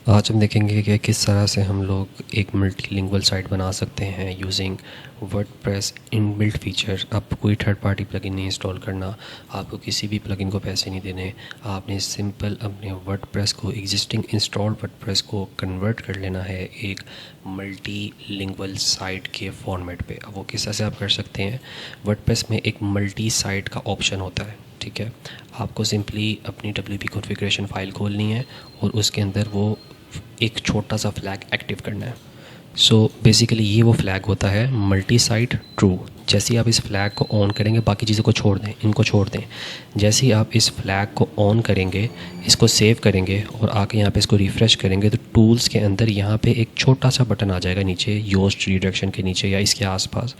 आज हम देखेंगे कि किस तरह से हम लोग एक मल्टीलिंगुअल साइट बना सकते हैं यूजिंग वर्डप्रेस इनबिल्ट फीचर। आपको कोई थर्ड पार्टी प्लगइन नहीं इंस्टॉल करना, आपको किसी भी प्लगइन को पैसे नहीं देने। आपने सिंपल अपने वर्डप्रेस को, एग्जिस्टिंग इंस्टॉल्ड वर्डप्रेस को कन्वर्ट कर लेना है एक मल्टीलिंगुअल साइट के फॉर्मेट पे। अब वो किस तरह से आप कर सकते हैं, वर्डप्रेस में एक मल्टी साइट का ऑप्शन होता है, ठीक है। आपको सिंपली अपनी WP कॉन्फ़िगरेशन फ़ाइल खोलनी है और उसके अंदर वो एक छोटा सा फ्लैग एक्टिव करना है। सो बेसिकली ये वो फ्लैग होता है मल्टी साइट ट्रू। जैसे ही आप इस फ्लैग को ऑन करेंगे, बाकी चीज़ों को छोड़ दें, इनको छोड़ दें। जैसे ही आप इस फ्लैग को ऑन करेंगे, इसको सेव करेंगे और आके यहाँ पे इसको रिफ़्रेश करेंगे, तो टूल्स के अंदर यहाँ पे एक छोटा सा बटन आ जाएगा नीचे, योस्ट रिडायरेक्शन के नीचे या इसके आसपास।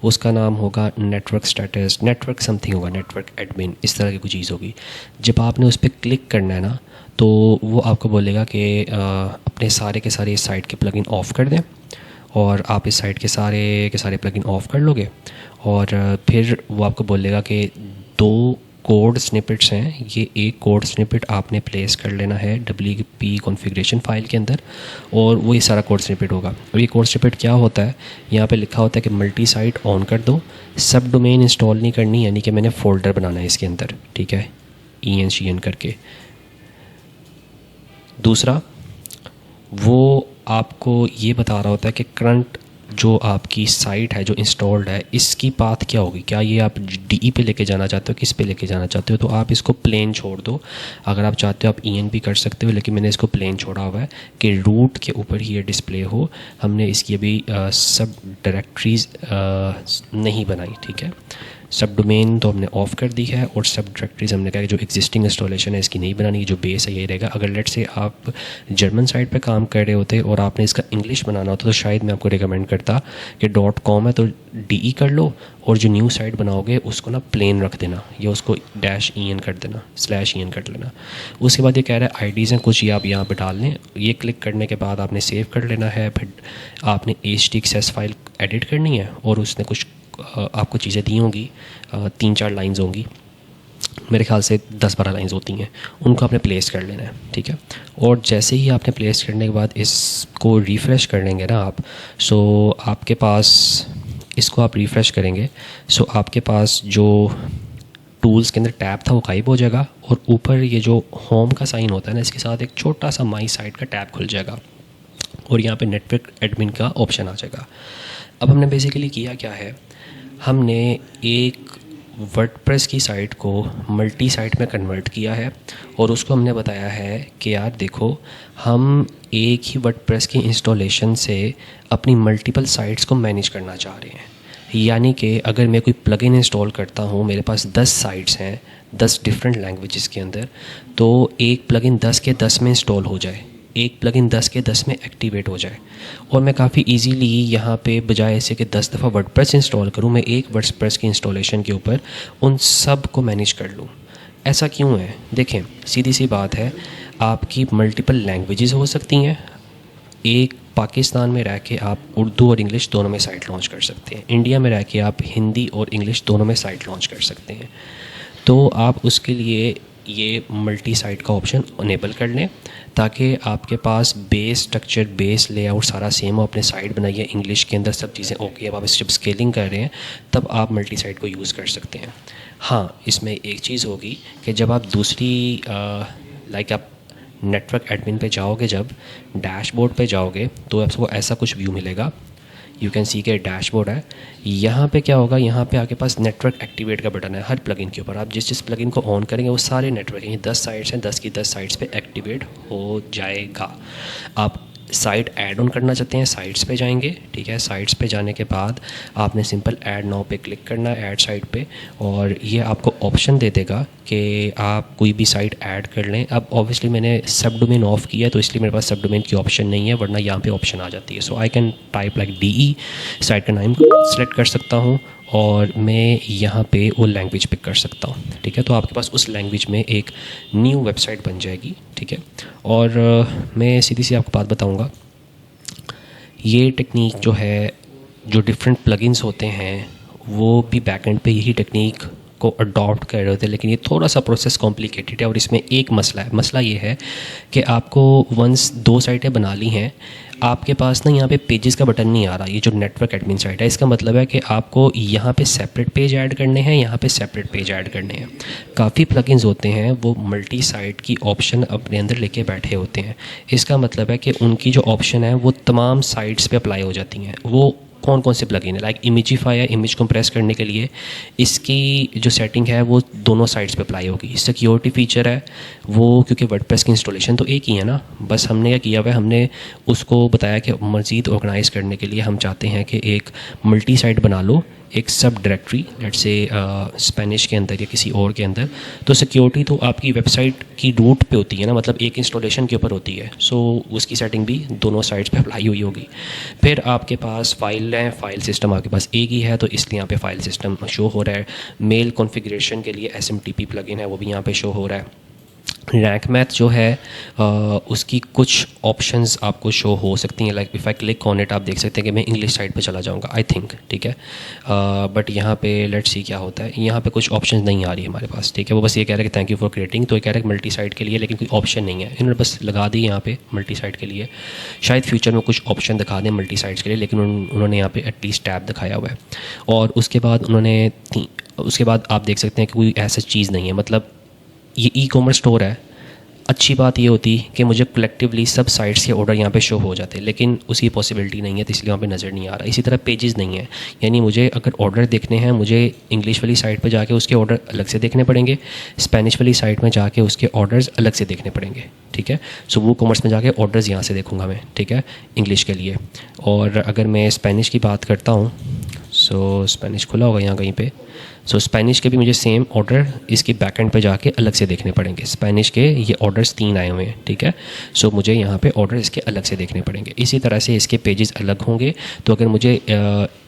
उसका नाम होगा नेटवर्क स्टेटस, नेटवर्क समथिंग होगा, नेटवर्क एडमिन, इस तरह की कोई चीज़ होगी। जब आपने उस पर क्लिक करना है ना, तो वो आपको बोलेगा कि अपने सारे के सारे इस साइट के प्लगइन ऑफ़ कर दें। और आप इस साइट के सारे प्लगइन ऑफ़ कर लोगे और फिर वो आपको बोलेगा कि 2 कोड स्निपेट्स हैं, ये एक कोड स्निपेट आपने प्लेस कर लेना है WP कॉन्फ़िगरेशन फ़ाइल के अंदर और वो ये सारा कोड स्निपेट होगा। और ये कोड स्निपेट क्या होता है, यहाँ पे लिखा होता है कि मल्टी साइट ऑन कर दो, सब डोमेन इंस्टॉल नहीं करनी, यानी कि मैंने फ़ोल्डर बनाना है इसके अंदर, ठीक है, EN करके। दूसरा, वो आपको ये बता रहा होता है कि करंट जो आपकी साइट है जो इंस्टॉल्ड है, इसकी पाथ क्या होगी। क्या ये आप DE पे लेके जाना चाहते हो, किस पे लेके जाना चाहते हो। तो आप इसको प्लेन छोड़ दो। अगर आप चाहते हो आप EN भी कर सकते हो, लेकिन मैंने इसको प्लेन छोड़ा हुआ है कि रूट के ऊपर ही ये डिस्प्ले हो। हमने इसकी अभी सब डायरेक्टरीज़ नहीं बनाई, ठीक है। सब डोमेन तो हमने ऑफ़ कर दी है और सब डायरेक्टरीज़ हमने कहा कि जो एग्जिस्टिंग इंस्टॉलेशन है इसकी नहीं बनानी, जो बेस है यही रहेगा। अगर लेट से आप जर्मन साइट पे काम कर रहे होते और आपने इसका इंग्लिश बनाना होता, तो शायद मैं आपको रिकमेंड करता कि .com है तो DE कर लो और जो न्यू साइट बनाओगे उसको ना प्लेन रख देना या उसको -EN कर देना, /EN कर लेना। उसके बाद ये कह रहा है IDs हैं कुछ, ये आप यहाँ पर डाल लें। ये क्लिक करने के बाद आपने सेव कर लेना है। फिर आपने HTXS फाइल एडिट करनी है और उसने कुछ आपको चीज़ें दी होंगी, 3-4 लाइंस होंगी, मेरे ख्याल से 10-12 लाइंस होती हैं, उनको आपने प्लेस कर लेना है, ठीक है। और जैसे ही आपने प्लेस करने के बाद इसको रिफ़्रेश कर लेंगे ना आप, सो आपके पास, इसको आप रिफ़्रेश करेंगे, सो आपके पास जो टूल्स के अंदर टैब था वो गायब हो जाएगा और ऊपर ये जो होम का साइन होता है ना, इसके साथ एक छोटा सा माई साइट का टैब खुल जाएगा और यहाँ पे नेटवर्क एडमिन का ऑप्शन आ जाएगा। अब हमने बेसिकली किया क्या है, हमने एक वर्डप्रेस की साइट को मल्टी साइट में कन्वर्ट किया है और उसको हमने बताया है कि यार देखो, हम एक ही वर्डप्रेस की इंस्टॉलेशन से अपनी मल्टीपल साइट्स को मैनेज करना चाह रहे हैं। यानी कि अगर मैं कोई प्लगइन इंस्टॉल करता हूँ, मेरे पास 10 साइट्स हैं 10 डिफरेंट लैंग्वेजेस के अंदर, तो एक प्लगइन 10 के 10 में इंस्टॉल हो जाए, एक प्लगइन 10 के 10 में एक्टिवेट हो जाए और मैं काफ़ी इजीली यहाँ पे बजाय ऐसे कि 10 दफ़ा वर्डप्रेस इंस्टॉल करूँ, मैं एक वर्डप्रेस की इंस्टॉलेशन के ऊपर उन सब को मैनेज कर लूँ। ऐसा क्यों है, देखें, सीधी सी बात है, आपकी मल्टीपल लैंग्वेजेस हो सकती हैं। एक पाकिस्तान में रह के आप उर्दू और इंग्लिश दोनों में साइट लॉन्च कर सकते हैं, इंडिया में रह के आप हिंदी और इंग्लिश दोनों में साइट लॉन्च कर सकते हैं। तो आप उसके लिए ये मल्टी साइट का ऑप्शन अनेबल कर लें ताकि आपके पास बेस स्ट्रक्चर, बेस लेआउट सारा सेम हो। अपने साइट बनाइए इंग्लिश के अंदर, सब चीज़ें ओके। अब आप जब स्केलिंग कर रहे हैं तब आप मल्टी साइट को यूज़ कर सकते हैं। हाँ, इसमें एक चीज़ होगी कि जब आप दूसरी आप नेटवर्क एडमिन पे जाओगे, जब डैशबोर्ड पे जाओगे तो आपको ऐसा कुछ व्यू मिलेगा। यू कैन सी के डैशबोर्ड है, यहाँ पे क्या होगा, यहाँ पे आपके पास नेटवर्क एक्टिवेट का बटन है हर प्लगइन के ऊपर। आप जिस जिस प्लगइन को ऑन करेंगे वो सारे नेटवर्क, ये 10 साइट्स हैं, 10 की 10 साइट्स पे एक्टिवेट हो जाएगा। आप साइट ऐड ऑन करना चाहते हैं, साइट्स पे जाएंगे, ठीक है। साइट्स पे जाने के बाद आपने सिंपल ऐड नाउ पे क्लिक करना है, ऐड साइट पे, और ये आपको ऑप्शन दे देगा कि आप कोई भी साइट ऐड कर लें। अब ऑब्वियसली मैंने सब डोमेन ऑफ़ किया है तो इसलिए मेरे पास सब डोमेन की ऑप्शन नहीं है, वरना यहाँ पे ऑप्शन आ जाती है। So I can type like DE, site का नाम सेलेक्ट कर सकता हूँ और मैं यहाँ पे वो लैंग्वेज पिक कर सकता हूँ, ठीक है। तो आपके पास उस लैंग्वेज में एक न्यू वेबसाइट बन जाएगी, ठीक है। और मैं सीधी सी आपको बात बताऊँगा, ये टेक्निक जो है, जो डिफरेंट प्लगइन्स होते हैं वो भी बैकएंड पे यही टेक्निक को अडॉप्ट कर रहे होते हैं, लेकिन ये थोड़ा सा प्रोसेस कॉम्प्लिकेटेड है और इसमें एक मसला है। मसला ये है कि आपको वंस 2 साइटें बना ली हैं, आपके पास ना यहाँ पे पेजेस का बटन नहीं आ रहा। ये जो नेटवर्क एडमिन साइट है, इसका मतलब है कि आपको यहाँ पे सेपरेट पेज ऐड करने हैं, यहाँ पे सेपरेट पेज ऐड करने हैं। काफ़ी प्लगइन्स होते हैं वो मल्टी साइट की ऑप्शन अपने अंदर लेके बैठे होते हैं। इसका मतलब है कि उनकी जो ऑप्शन है वो तमाम साइट्स पे अप्लाई हो जाती हैं। वो कौन कौन से प्लगइन है, लाइक इमेजिफाई है, इमेज कंप्रेस करने के लिए इसकी जो सेटिंग है वो दोनों साइट्स पे अप्लाई होगी। सिक्योरिटी फीचर है वो, क्योंकि वर्डप्रेस की इंस्टॉलेशन तो एक ही है ना, बस हमने क्या किया हुआ है, हमने उसको बताया कि मज़ीद ऑर्गेनाइज़ करने के लिए हम चाहते हैं कि एक मल्टी साइट बना लो, एक सब डायरेक्टरी लेट्स से स्पेनिश के अंदर या किसी और के अंदर। तो सिक्योरिटी तो आपकी वेबसाइट की रूट पे होती है ना, मतलब एक इंस्टॉलेशन के ऊपर होती है, सो उसकी सेटिंग भी दोनों साइट्स पे अप्लाई हुई होगी। फिर आपके पास फाइल है, फाइल सिस्टम आपके पास एक ही है, तो इसलिए यहाँ पे फाइल सिस्टम शो हो रहा है। मेल कॉन्फ़िगरेशन के लिए SMTP प्लगइन है, वो भी यहाँ पे शो हो रहा है। रैंक मैथ जो है उसकी कुछ ऑप्शंस आपको शो हो सकती हैं, like if I click on it आप देख सकते हैं कि मैं इंग्लिश साइट पे चला जाऊंगा आई थिंक, ठीक है। बट यहाँ पे लेट्स सी क्या होता है। यहाँ पे कुछ ऑप्शंस नहीं आ रही है हमारे पास, ठीक है। वो बस ये कह रहा है कि थैंक यू फॉर क्रिएटिंग, तो ये कह रहा है मल्टी साइट के लिए, लेकिन कोई ऑप्शन नहीं है। इन्होंने बस लगा दी यहाँ पे मल्टी साइट के लिए। शायद फ्यूचर में कुछ ऑप्शन दिखा दें मल्टी साइट्स के लिए, लेकिन उन्होंने यहाँ पे एटलीस्ट टैब दिखाया हुआ है। और उसके बाद आप देख सकते हैं कि कोई ऐसा चीज़ नहीं है, मतलब ये ई-कॉमर्स स्टोर है। अच्छी बात ये होती कि मुझे कलेक्टिवली सब साइट्स के ऑर्डर यहाँ पे शो हो जाते हैं, लेकिन उसकी पॉसिबिलिटी नहीं है, तो इसलिए वहाँ पे नज़र नहीं आ रहा। इसी तरह पेजेस नहीं है, यानी मुझे अगर ऑर्डर देखने हैं, मुझे इंग्लिश वाली साइट पे जाके उसके ऑर्डर अलग से देखने पड़ेंगे, स्पेनिश वाली साइट में जाके उसके ऑर्डर्स अलग से देखने पड़ेंगे, ठीक है। सो वो कॉमर्स में जाके ऑर्डर्स यहाँ से देखूँगा मैं, ठीक है, इंग्लिश के लिए। और अगर मैं स्पेनिश की बात करता हूँ, सो स्पेनिश खुला होगा यहाँ कहीं पे। सो स्पेनिश के भी मुझे सेम ऑर्डर इसकी बैकएंड पे जाके अलग से देखने पड़ेंगे। स्पेनिश के ये ऑर्डर्स 3 आए हुए हैं, ठीक है। सो मुझे यहाँ पे ऑर्डर इसके अलग से देखने पड़ेंगे। इसी तरह से इसके पेजेस अलग होंगे। तो अगर मुझे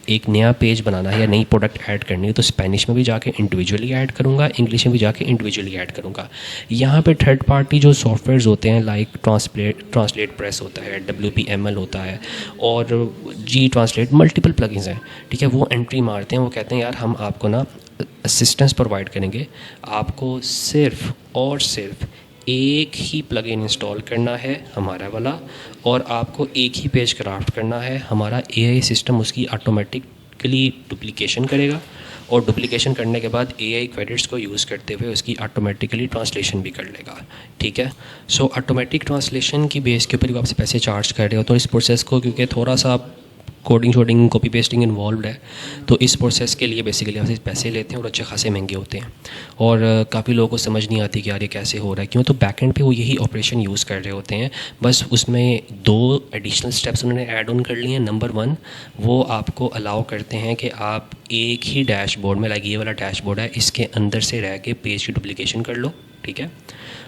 एक नया पेज बनाना है या नई प्रोडक्ट ऐड करनी है, तो स्पेनिश में भी जाके इंडिविजुअली ऐड करूँगा, इंग्लिश में भी जाके इंडिविजुअली ऐड करूँगा। यहाँ पे थर्ड पार्टी जो सॉफ्टवेयर्स होते हैं, लाइक ट्रांसलेट प्रेस होता है, WPML होता है, और जी ट्रांसलेट, मल्टीपल प्लगइन्स हैं, ठीक है। वो एंट्री मारते हैं, वो कहते हैं यार हम आपको ना असिस्टेंस प्रोवाइड करेंगे, आपको सिर्फ़ और सिर्फ एक ही प्लगइन इंस्टॉल करना है हमारा वाला, और आपको एक ही पेज क्राफ्ट करना है। हमारा AI सिस्टम उसकी ऑटोमेटिकली डुप्लीकेशन करेगा, और डुप्लीकेशन करने के बाद AI क्रेडिट्स को यूज़ करते हुए उसकी ऑटोमेटिकली ट्रांसलेशन भी कर लेगा, ठीक है। सो ऑटोमेटिक ट्रांसलेशन की बेस के ऊपर भी आपसे पैसे चार्ज कर रहे हो, तो इस प्रोसेस को, क्योंकि थोड़ा सा कोडिंग शोडिंग कॉपी पेस्टिंग इन्वॉल्व है, तो इस प्रोसेस के लिए बेसिकली आपसे पैसे लेते हैं और अच्छे खासे महंगे होते हैं। और काफ़ी लोगों को समझ नहीं आती कि यार ये कैसे हो रहा है, क्यों, तो बैकएंड पे वो यही ऑपरेशन यूज़ कर रहे होते हैं। बस उसमें 2 एडिशनल स्टेप्स उन्होंने ऐड ऑन कर लिए हैं। नंबर 1, वो आपको अलाउ करते हैं कि आप एक ही डैशबोर्ड में, लाइक ये वाला डैशबोर्ड है, इसके अंदर से रह के पेज की डुप्लीकेशन कर लो, ठीक है।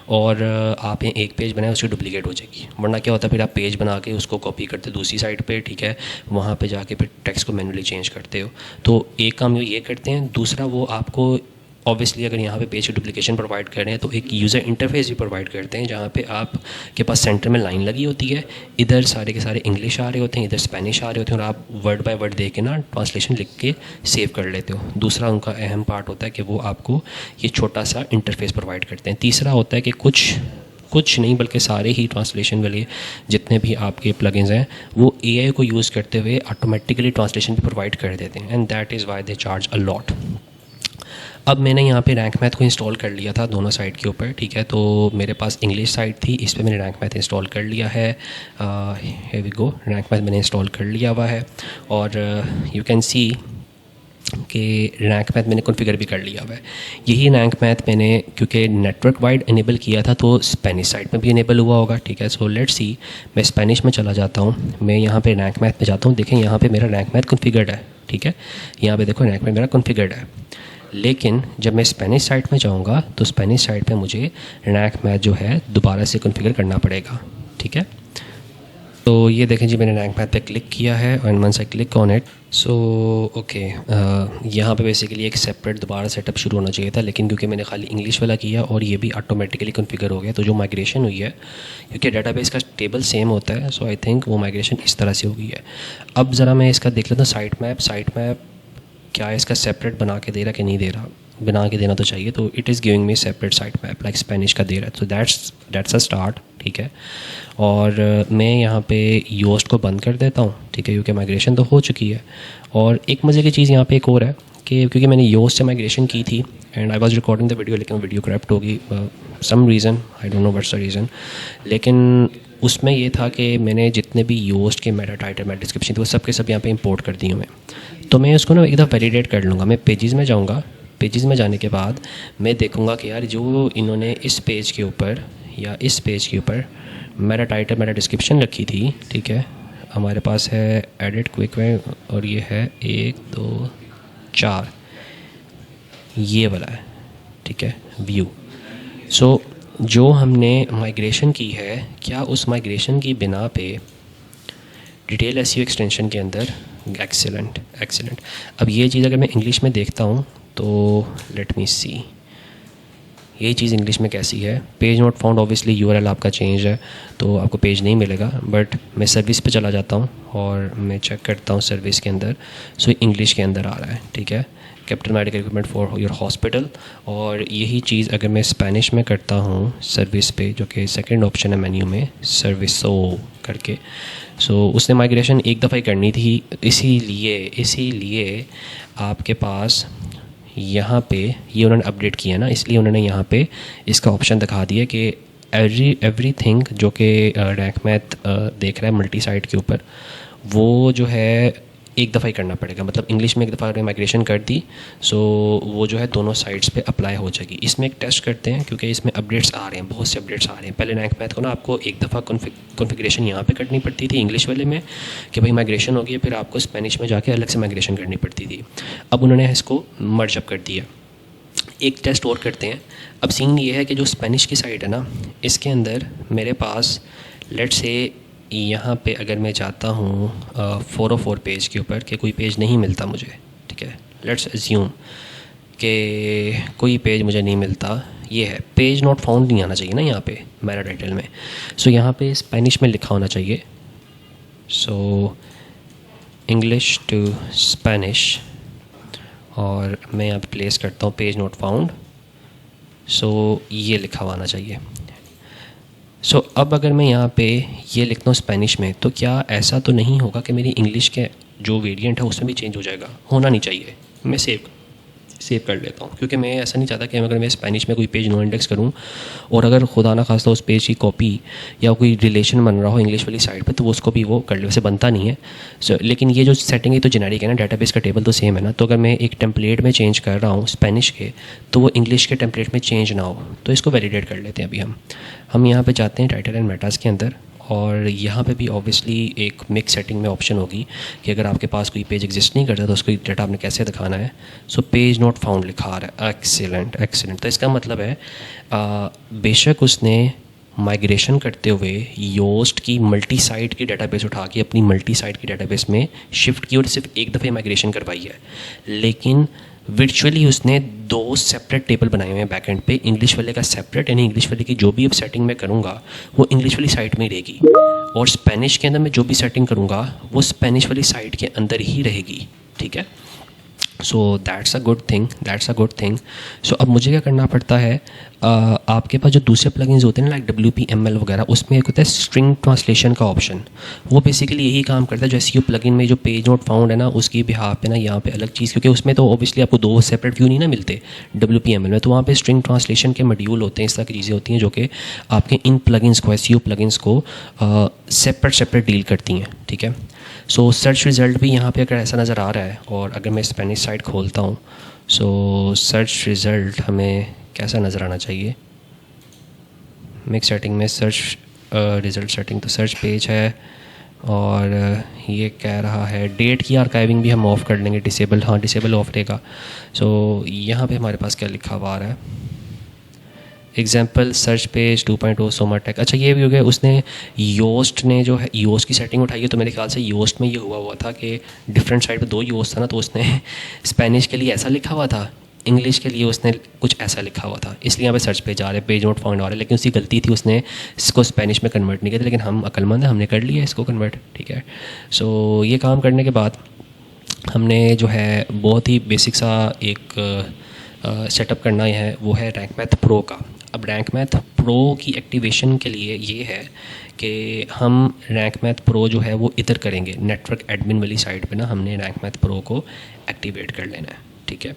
और आप ये एक पेज बनाए उसकी डुप्लीकेट हो जाएगी, वरना क्या होता है फिर आप पेज बना के उसको कॉपी करते दूसरी साइट पे, ठीक है, वहाँ पे जाके फिर टेक्स्ट को मैन्युअली चेंज करते हो। तो एक काम ये करते हैं। दूसरा, वो आपको ऑब्वियसली अगर यहाँ पे पेज की डुप्लीकेशन प्रोवाइड कर रहे हैं, तो एक यूज़र इंटरफेस भी प्रोवाइड करते हैं, जहाँ पे आपके पास सेंटर में लाइन लगी होती है, इधर सारे के सारे इंग्लिश आ रहे होते हैं, इधर स्पेनिश आ रहे होते हैं, और आप वर्ड बाय वर्ड दे के ना ट्रांसलेशन लिख के सेव कर लेते हो। दूसरा उनका अहम पार्ट होता है कि वो आपको ये छोटा सा इंटरफेस प्रोवाइड करते हैं। तीसरा होता है कि कुछ नहीं बल्कि सारे ही ट्रांसलेशन वाले जितने भी आपके प्लगइन्स हैं, वो AI को यूज़ करते हुए ऑटोमेटिकली ट्रांसलेशन भी प्रोवाइड कर देते हैं, and that is why they charge a lot. अब मैंने यहाँ पे रैंक मैथ को इंस्टॉल कर लिया था दोनों साइट के ऊपर, ठीक है। तो मेरे पास इंग्लिश साइट थी, इस पे मैंने रैंक मैथ इंस्टॉल कर लिया है। Here we go, Rank Math मैंने इंस्टॉल कर लिया हुआ है, और यू कैन सी कि रैंक मैथ मैंने कॉन्फ़िगर भी कर लिया हुआ है। यही रैंक मैथ मैंने क्योंकि नेटवर्क वाइड इनेबल किया था, तो स्पेनिश साइट में भी इनेबल हुआ होगा, ठीक है। सो लेट्स सी, मैं स्पेनिश में चला जाता हूँ, मैं यहाँ पे रैंक मैथ में जाता हूँ। देखें यहाँ पे मेरा रैंक मैथ कॉन्फ़िगर्ड है, ठीक है, यहाँ पे देखो रैंक मैथ मेरा कॉन्फ़िगर्ड है। लेकिन जब मैं स्पेनिश साइट में जाऊँगा, तो स्पेनिश साइट पे मुझे रैंक मैथ जो है दोबारा से कॉन्फ़िगर करना पड़ेगा, ठीक है। तो ये देखें जी, मैंने रैंक मैथ पे क्लिक किया है, and once I click on it, so okay, यहाँ पे बेसिकली एक सेपरेट दोबारा सेटअप शुरू होना चाहिए था, लेकिन क्योंकि मैंने खाली इंग्लिश वाला किया और ये भी ऑटोमेटिकली कॉन्फ़िगर हो गया, तो जो माइग्रेशन हुई है, क्योंकि डेटाबेस का टेबल सेम होता है, सो आई थिंक वो माइग्रेशन इस तरह से हो गई है। अब ज़रा मैं इसका देख लेता हूँ साइट मैप क्या इसका सेपरेट बना के दे रहा कि नहीं दे रहा। बना के देना तो चाहिए, तो it is giving me separate site map like Spanish का दे रहा है, तो दैट्स अ स्टार्ट, ठीक है। और मैं यहाँ पे योस्ट को बंद कर देता हूँ, ठीक है, क्योंकि माइग्रेशन तो हो चुकी है। और एक मज़े की चीज़ यहाँ पे एक और है कि क्योंकि मैंने योस्ट से माइग्रेशन की थी and I was recording the video, लेकिन वीडियो क्रैप्ट होगी some reason, I don't know what's the reason, लेकिन उसमें ये था कि मैंने जितने भी योस्ट के मेटा टाइटल मेटा डिस्क्रिप्शन थे वो सब के सब यहाँ पे इंपोर्ट कर दिए मैं। तो मैं उसको ना एक दफ़ा वैलिडेट कर लूँगा। मैं पेजेस में जाऊँगा, पेजेस में जाने के बाद मैं देखूँगा कि यार जो इन्होंने इस पेज के ऊपर या इस पेज के ऊपर मेरा टाइटल मेरा डिस्क्रिप्शन रखी थी, ठीक है, हमारे पास है एडिट क्विक वे और ये है 1 2 4 ये वाला है, ठीक है, व्यू। सो जो हमने माइग्रेशन की है, क्या उस माइग्रेशन की बिना पे डिटेल एसईओ एक्सटेंशन के अंदर एक्सीलेंट एक्सीलेंट। अब ये चीज़ अगर मैं इंग्लिश में देखता हूँ तो लेट मी सी ये चीज़ इंग्लिश में कैसी है। Page not found, obviously URL आपका चेंज है तो आपको पेज नहीं मिलेगा, बट मैं सर्विस पे चला जाता हूँ और मैं चेक करता हूँ सर्विस के अंदर, सो इंग्लिश के अंदर आ रहा है, ठीक है, capital medical equipment for your hospital. और यही चीज़ अगर मैं स्पेनिश में करता हूँ सर्विस पे, जो कि सेकंड ऑप्शन है मेन्यू में सर्विसो करके, सो उसने माइग्रेशन एक दफ़ा ही करनी थी, इसीलिए आपके पास यहाँ पे ये उन्होंने अपडेट किया ना, इसलिए उन्होंने यहाँ पे इसका ऑप्शन दिखा दिया कि एवरीथिंग जो कि रैंक मैथ देख रहा है मल्टी साइट के ऊपर, वो जो है एक दफ़ा ही करना पड़ेगा। मतलब इंग्लिश में एक दफ़ा अगर माइग्रेशन कर दी सो वो जो है दोनों साइट्स पे अप्लाई हो जाएगी। इसमें एक टेस्ट करते हैं क्योंकि इसमें अपडेट्स आ रहे हैं, बहुत से अपडेट्स आ रहे हैं। पहले रैंक मैथ को ना आपको एक दफ़ा कॉन्फ़िगरेशन यहाँ पे करनी पड़ती थी इंग्लिश वाले में कि भाई माइग्रेशन हो गई, फिर आपको स्पेनिश में जाके अलग से माइग्रेशन करनी पड़ती थी। अब उन्होंने इसको मर्ज अप कर दिया। एक टेस्ट और करते हैं। अब सीन ये है कि जो स्पेनिश की साइट है ना, इसके अंदर मेरे पास लेट से यहाँ पे अगर मैं जाता हूँ 404 पेज के ऊपर कि कोई पेज नहीं मिलता मुझे, ठीक है, लेट्स अज्यूम कि कोई पेज मुझे नहीं मिलता, ये है पेज नॉट फाउंड नहीं आना चाहिए ना यहाँ पे मेरा टाइटल में, सो यहाँ पे स्पेनिश में लिखा होना चाहिए, सो इंग्लिश टू स्पेनिश, और मैं यहाँ पे प्लेस करता हूँ पेज नॉट फाउंड, सो ये लिखा हुआ आना चाहिए। सो अब अगर मैं यहाँ पे ये लिखता हूँ स्पेनिश में, तो क्या ऐसा तो नहीं होगा कि मेरी इंग्लिश के जो वेरिएंट है उसमें भी चेंज हो जाएगा? होना नहीं चाहिए। मैं सेव कर लेता हूँ क्योंकि मैं ऐसा नहीं चाहता कि अगर मैं स्पेनिश में कोई पेज नो इंडेक्स करूँ और अगर खुदा ना खास्ता उस पेज की कॉपी या कोई रिलेशन बन रहा हो इंग्लिश वाली साइड पे, तो वो उसको भी वो कर ले, वैसे बनता नहीं है। लेकिन ये जो सेटिंग है तो जेनेरिक है ना, डाटाबेस का टेबल तो सेम है ना, तो अगर मैं एक टेम्पलेट में चेंज कर रहा हूँ स्पेनिश के, तो वो इंग्लिश के टेम्पलेट में चेंज ना हो, तो इसको वैलिडेट कर लेते हैं। अभी हम यहाँ पर जाते हैं टाइटल एंड मेटास के अंदर, और यहाँ पे भी ऑब्वियसली एक मिक्स सेटिंग में ऑप्शन होगी कि अगर आपके पास कोई पेज एग्जिस्ट नहीं करता तो उसको डाटा आपने कैसे दिखाना है। सो पेज नॉट फाउंड लिखा आ रहा है, एक्सीलेंट एक्सीलेंट। तो इसका मतलब है बेशक उसने माइग्रेशन करते हुए योस्ट की मल्टी साइट की डाटाबेस उठा के अपनी मल्टी साइट की डाटाबेस में शिफ्ट की और सिर्फ एक दफ़े माइग्रेशन करवाई है, लेकिन वर्चुअली उसने 2 सेपरेट टेबल बनाए हुए हैं बैकएंड पे। इंग्लिश वाले का सेपरेट, यानी इंग्लिश वाले की जो भी अब सेटिंग मैं करूँगा वो इंग्लिश वाली साइट में ही रहेगी, और स्पेनिश के अंदर मैं जो भी सेटिंग करूँगा वो स्पेनिश वाली साइट के अंदर ही रहेगी, ठीक है। So that's a good thing. So अब मुझे क्या करना पड़ता है, आपके पास जो दूसरे प्लगइन्स होते हैं ना लाइक WPML वगैरह, उसमें एक होता है स्ट्रिंग ट्रांसलेशन का ऑप्शन। वो बेसिकली यही काम करता है जो SEO प्लगइन में जो पेज नॉट फाउंड है ना उसकी बिहाफ पे ना यहाँ पे अलग चीज़, क्योंकि उसमें तो ऑब्वियसली आपको 2 सेपरेट व्यू नहीं ना मिलते WPML में, तो वहाँ पे स्ट्रिंग ट्रांसलेशन के मॉड्यूल होते हैं, इस तरह की चीज़ें होती हैं जो कि आपके इन प्लगइन्स को SEO प्लगइन्स को सेपरेट डील करती हैं, ठीक है। सो सर्च रिज़ल्ट भी यहाँ पे अगर ऐसा नज़र आ रहा है, और अगर मैं स्पेनिश साइट खोलता हूँ, सो सर्च रिज़ल्ट हमें कैसा नज़र आना चाहिए। मिक्स सेटिंग में सर्च रिज़ल्ट सेटिंग, तो सर्च पेज है, और ये कह रहा है डेट की आर्काइविंग भी हम ऑफ़ कर लेंगे, डिसेबल, हाँ डिसेबल ऑफ रहेगा। सो यहाँ पे हमारे पास क्या लिखा हुआ आ रहा है, एग्जाम्पल सर्च पेज 2.0 सोमाटेक। अच्छा ये भी हो गया, उसने योस्ट ने जो है योस्ट की सेटिंग उठाई है, तो मेरे ख्याल से योस्ट में ये हुआ था कि डिफरेंट साइड पे 2 योस्ट था ना, तो उसने स्पेनिश के लिए ऐसा लिखा हुआ था, इंग्लिश के लिए उसने कुछ ऐसा लिखा हुआ था, इसलिए यहाँ पे सर्च पेज आ रहे, पेज नोट फाउंड आ रहे, लेकिन उसकी गलती थी, उसने इसको स्पेनिश में कन्वर्ट नहीं किया था, लेकिन हम अक्लमंद हैं, हमने कर लिया इसको कन्वर्ट, ठीक है। सो ये काम करने के बाद हमने जो है बहुत ही बेसिक सा एक सेटअप करना है वो है रैंक मैथ प्रो का। अब रैंक मैथ प्रो की एक्टिवेशन के लिए ये है कि हम रैंक मैथ प्रो जो है वो इधर करेंगे, नेटवर्क एडमिन वाली साइट पे ना हमने रैंक मैथ प्रो को एक्टिवेट कर लेना है, ठीक है।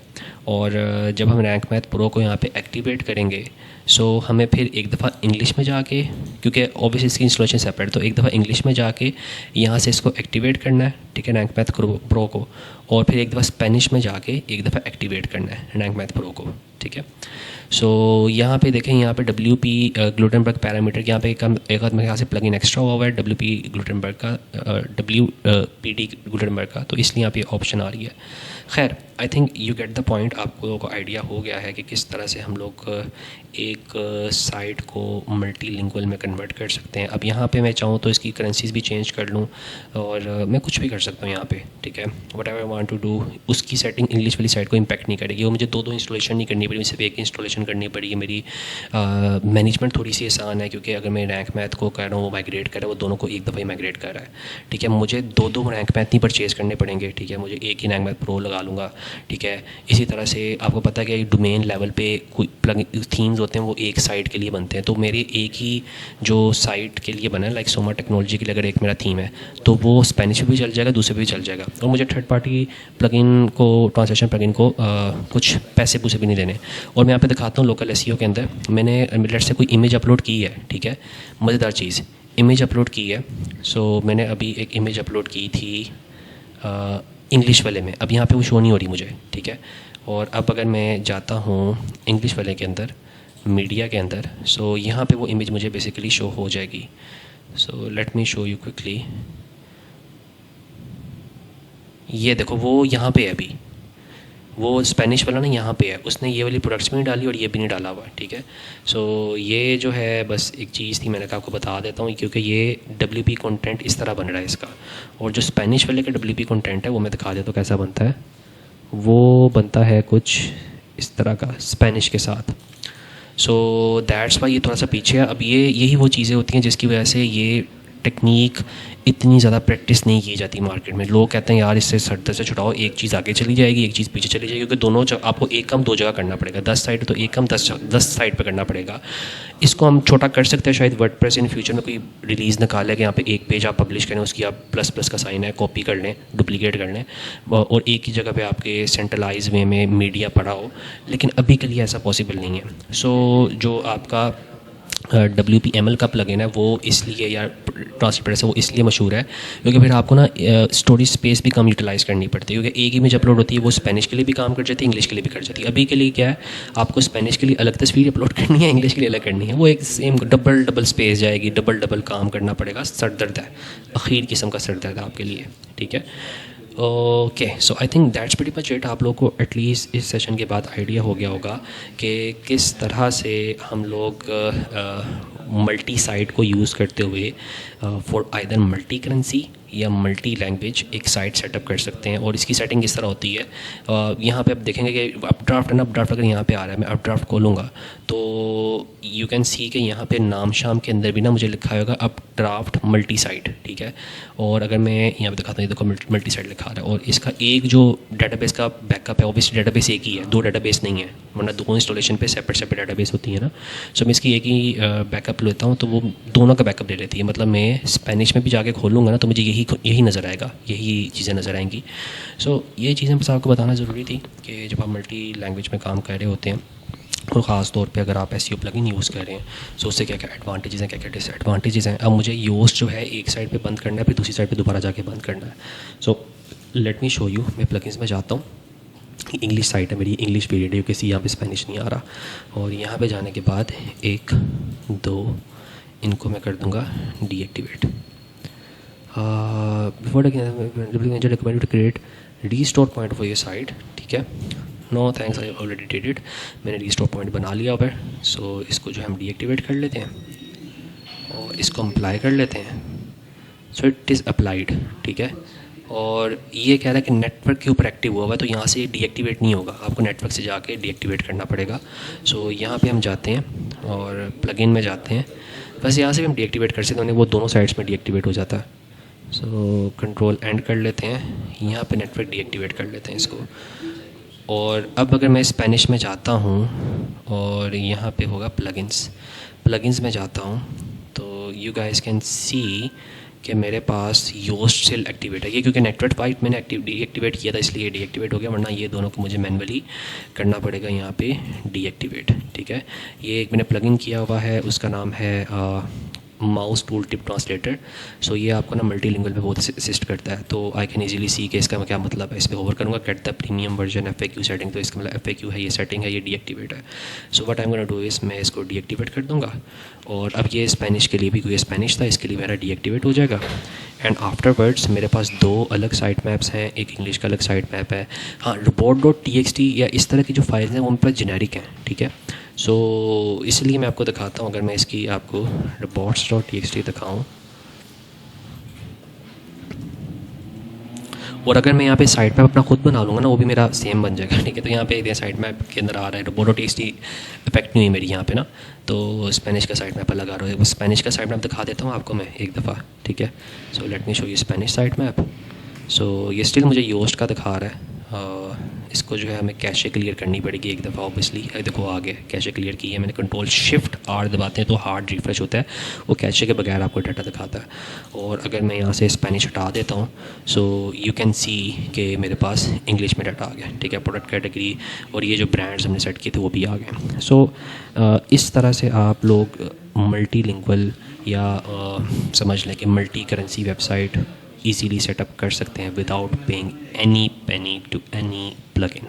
और जब हम रैंक मैथ प्रो को यहाँ पे एक्टिवेट करेंगे सो हमें फिर एक दफ़ा इंग्लिश में जाके, क्योंकि ऑब्वियसली इसकी इंस्टॉलेशन सेपरेट, तो एक दफ़ा इंग्लिश में जाके यहाँ से इसको एक्टिवेट करना है, ठीक है, रैंक मैथ प्रो को। और फिर एक दफ़ा स्पेनिश में जाके एक दफ़ा एक्टिवेट करना है रैंक मैथ प्रो को, ठीक है। सो यहाँ पे देखें, यहाँ पे WP ग्लूटेनबर्ग पैरामीटर, यहाँ पे एक आध मेरे ख्याल से प्लगइन एक्स्ट्रा हुआ है WP ग्लूटेनबर्ग का, WPD ग्लूटेनबर्ग का, तो इसलिए यहाँ पे ऑप्शन आ रही है। खैर I think you get the point, आपको को आइडिया हो गया है कि किस तरह से हम लोग एक साइट को मल्टीलिंगुअल में कन्वर्ट कर सकते हैं। अब यहाँ पे मैं चाहूँ तो इसकी करेंसीज भी चेंज कर लूँ और मैं कुछ भी कर सकता हूँ यहाँ पे, ठीक है, whatever I want to do. उसकी सेटिंग इंग्लिश वाली साइट को इम्पैक्ट नहीं करेगी, वो मुझे दो इंस्टॉलेशन नहीं करनी पड़ी, सिर्फ एक इंस्टॉलेशन करनी पड़ी। मेरी मैनेजमेंट थोड़ी सी आसान है, क्योंकि अगर मैं रैंक मैथ को कर रहा हूँ वो माइग्रेट कर रहा है, वो दोनों को एक दफ़ा ही माइग्रेट कर रहा है, ठीक है। मुझे दो रैंक मैथ नहीं परचेज़ करने पड़ेंगे, ठीक है, मुझे एक ही रैंक मैथ प्रो लगा लूँगा, ठीक है। इसी तरह से आपको पता है कि डोमेन लेवल पे कोई प्लग थीम्स होते हैं वो एक साइट के लिए बनते हैं, तो मेरे एक ही जो साइट के लिए बना है, लाइक सोमा टेक्नोलॉजी के लिए अगर एक मेरा थीम है तो वो स्पेनिश में भी चल जाएगा, दूसरे पे भी चल जाएगा, और मुझे थर्ड पार्टी प्लगइन को, ट्रांसलेशन प्लगइन को कुछ पैसे पूसे भी नहीं देने। और मैं यहाँ पे दिखाता हूँ लोकल एसईओ के अंदर मैंने लेट्स से कोई इमेज अपलोड की है, ठीक है, मज़ेदार चीज़, इमेज अपलोड की है। सो मैंने अभी एक इमेज अपलोड की थी इंग्लिश वाले में, अब यहाँ पे वो शो नहीं हो रही मुझे, ठीक है। और अब अगर मैं जाता हूँ इंग्लिश वाले के अंदर, मीडिया के अंदर, सो यहाँ पे वो इमेज मुझे बेसिकली शो हो जाएगी। सो let me show you quickly, ये देखो वो यहाँ पे है, अभी वो स्पेनिश वाला ना यहाँ पे है, उसने ये वाली प्रोडक्ट्स भी नहीं डाली और ये भी नहीं डाला हुआ, ठीक है। सो ये जो है बस एक चीज़ थी, मैंने कहा आपको बता देता हूँ, क्योंकि ये WP कंटेंट इस तरह बन रहा है इसका, और जो स्पेनिश वाले का WP कंटेंट है वो मैं दिखा देता हूँ कैसा बनता है। वो बनता है कुछ इस तरह का स्पेनिश के साथ। सो दैट्स वाई ये थोड़ा सा पीछे है। अब ये यही वो चीज़ें होती हैं जिसकी वजह से ये टेक्निक इतनी ज़्यादा प्रैक्टिस नहीं की जाती मार्केट में। लोग कहते हैं यार इससे सर से छुड़ाओ, एक चीज़ आगे चली जाएगी, एक चीज़ पीछे चली जाएगी, क्योंकि दोनों आपको एक काम दो जगह करना पड़ेगा, 10 साइट तो एक काम 10 साइट पे करना पड़ेगा। इसको हम छोटा कर सकते हैं शायद, वर्डप्रेस इन फ्यूचर में कोई रिलीज़ निकाले कि यहाँ पे एक पेज आप पब्लिश करें, उसकी आप प्लस का साइन है, कॉपी कर लें, डुप्लीकेट कर लें, और एक ही जगह पे आपके सेंट्रलाइज वे में मीडिया पड़ा हो, लेकिन अभी के लिए ऐसा पॉसिबल नहीं है। सो जो आपका WPML का प्लगइन है वो इसलिए, या ट्रांसलेटर से वो इसलिए मशहूर है क्योंकि फिर आपको ना स्टोरेज स्पेस भी कम यूटिलाइज़ करनी पड़ती है, क्योंकि एक इमेज अपलोड होती है वो स्पेनिश के लिए भी काम कर जाती है, इंग्लिश के लिए भी कर जाती है। अभी के लिए क्या है, आपको स्पेनिश के लिए अलग तस्वीर अपलोड करनी है, इंग्लिश के लिए अलग करनी है, वो एक सेम डबल स्पेस जाएगी, डबल काम करना पड़ेगा, सर दर्द है, अखीर किस्म का सर दर्द है आपके लिए, ठीक है। Okay, so I think that's pretty much it. आप लोग को एटलीस्ट इस सेशन के बाद आइडिया हो गया होगा कि किस तरह से हम लोग मल्टी साइट को यूज़ करते हुए फॉर आइदर मल्टी करेंसी या मल्टी लैंग्वेज एक साइट सेटअप कर सकते हैं। और इसकी सेटिंग इस तरह होती है, यहाँ पे आप देखेंगे कि अपड्राफ्ट है ना, अपड्राफ्ट अगर यहाँ पे आ रहा है, मैं अपड्राफ्ट खोलूँगा तो यू कैन सी कि यहाँ पे नाम शाम के अंदर भी ना मुझे लिखा होगा अपड्राफ्ट मल्टी साइट, ठीक है। और अगर मैं यहाँ पे दिखाता हूँ, देखो मल्टी साइट लिखा रहा है, और इसका एक जो डेटाबेस का बैकअप है, ऑब्वियसली डेटाबेस एक ही है, दो डेटाबेस नहीं है, वरना दो इंस्टॉलेशन पे सेपरेट डेटाबेस होती है ना। सो मैं इसकी एक ही बैकअप लेता हूँ, तो वो दोनों का बैकअप ले लेती है, मतलब मैं स्पेनिश में भी जाके खोलूँगा ना तो मुझे यही नज़र आएगा, यही चीज़ें नज़र आएंगी। सो ये चीज़ें बस आपको बताना ज़रूरी थी कि जब आप मल्टी लैंग्वेज में काम कर रहे होते हैं, और ख़ास तौर पे अगर आप एसईओ प्लगइन यूज़ कर रहे हैं, सो उससे क्या क्या एडवांटेजेस हैं, क्या क्या डिसएडवांटेजेस हैं। अब मुझे योस्ट जो है एक साइड पे बंद करना है, फिर दूसरी साइड पे दोबारा जाके बंद करना है। So let me show you, मैं प्लगइन्स में जाता हूँ, इंग्लिश साइट है मेरी, इंग्लिश वेरिएंट है, किसी यहाँ पे स्पेनिश नहीं आ रहा, और यहाँ पे जाने के बाद 1 2 इनको मैं कर दूँगा deactivate. Before recommend to create restore point for your site, ठीक है। No thanks, I already did it, मैंने रीस्टोर पॉइंट बना लिया हुआ है। सो इसको जो हम डीएक्टिवेट कर लेते हैं और इसको अप्लाई कर लेते हैं। सो इट इज़ अप्लाइड, ठीक है। और ये कह रहा है कि नेटवर्क के ऊपर एक्टिव हुआ है, तो यहाँ से डीएक्टिवेट नहीं होगा, आपको नेटवर्क से जाके डीएक्टिवेट करना पड़ेगा। सो यहाँ पे हम जाते हैं और प्लगइन में जाते हैं, बस यहाँ से भी हम डीएक्टिवेट कर सकते हैं, वो दोनों साइड्स में डीएक्टिवेट हो जाता है। सो कंट्रोल एंड कर लेते हैं, यहाँ पे नेटवर्क डीएक्टिवेट कर लेते हैं इसको, और अब अगर मैं स्पेनिश में जाता हूँ और यहाँ पे होगा प्लगइन्स में जाता हूँ, तो यू गाइस कैन सी कि मेरे पास योस्ट स्टिल एक्टिवेट है। ये क्योंकि नेटवर्क वाइट मैंने डीएक्टिवेट किया था इसलिए डीएक्टिवेट हो गया, वरना ये दोनों को मुझे मैनुअली करना पड़ेगा यहाँ पे डीएक्टिवेट। ठीक है, ये एक मैंने प्लगइन किया हुआ है, उसका नाम है माउस टूल टिप ट्रांसलेटर। सो ये आपको ना मल्टीलिंगुअल पे बहुत असिस्ट करता है, तो आई कैन इजीली सी कि इसका क्या मतलब है। इस पर ओवर करूँगा get the premium version FAQ setting, तो इसका मतलब FAQ है, ये सेटिंग है, ये डीएक्टिवेट है। So what I am gonna do is मैं इसको डीएक्टिवेट कर दूँगा, और अब ये स्पेनिश के लिए भी, कोई स्पेनिश था इसके लिए मेरा डीएक्टिवेट हो जाएगा। एंड आफ्टरवर्ड्स मेरे पास 2 अलग साइट मैप्स हैं, एक इंग्लिश का अलग साइट मैप है। हाँ, report.txt या इस तरह की जो फाइल्स हैं वो मेरे पास जेनेरिक हैं। ठीक है, सो इसलिए मैं आपको दिखाता हूँ। अगर मैं इसकी आपको reports.txt दिखाऊँ, और अगर मैं यहाँ पे साइट मैप अपना खुद बना लूँगा ना, वो भी मेरा सेम बन जाएगा। ठीक है, तो यहाँ पे साइट मैप के अंदर आ रहा है report.txt इफेक्ट नहीं हुई मेरी यहाँ पे ना, तो स्पेनिश का साइट मैप अलग आ रहा है। स्पेनिश का साइट मैप दिखा देता हूँ आपको मैं एक दफ़ा। ठीक है, so let me show you Spanish site map. So ये स्टिल मुझे योस्ट का दिखा रहा है। इसको जो है हमें कैशे क्लियर करनी पड़ेगी एक दफ़ा ऑब्वियसली। देखो आ गया, कैशे क्लियर की है मैंने, Ctrl+Shift+R दबाते हैं तो हार्ड रिफ्रेश होता है, वो कैशे के बगैर आपको डाटा दिखाता है। और अगर मैं यहाँ से स्पेनिश हटा देता हूँ, सो यू कैन सी कि मेरे पास इंग्लिश में डाटा आ गया। ठीक है, प्रोडक्ट कैटेगरी और ये जो ब्रांड्स हमने सेट किए थे वो भी आ गए। सो इस तरह से आप लोग मल्टीलिंगुअल या समझ लें कि multi currency website easily setup कर सकते हैं without paying any penny to any plugin.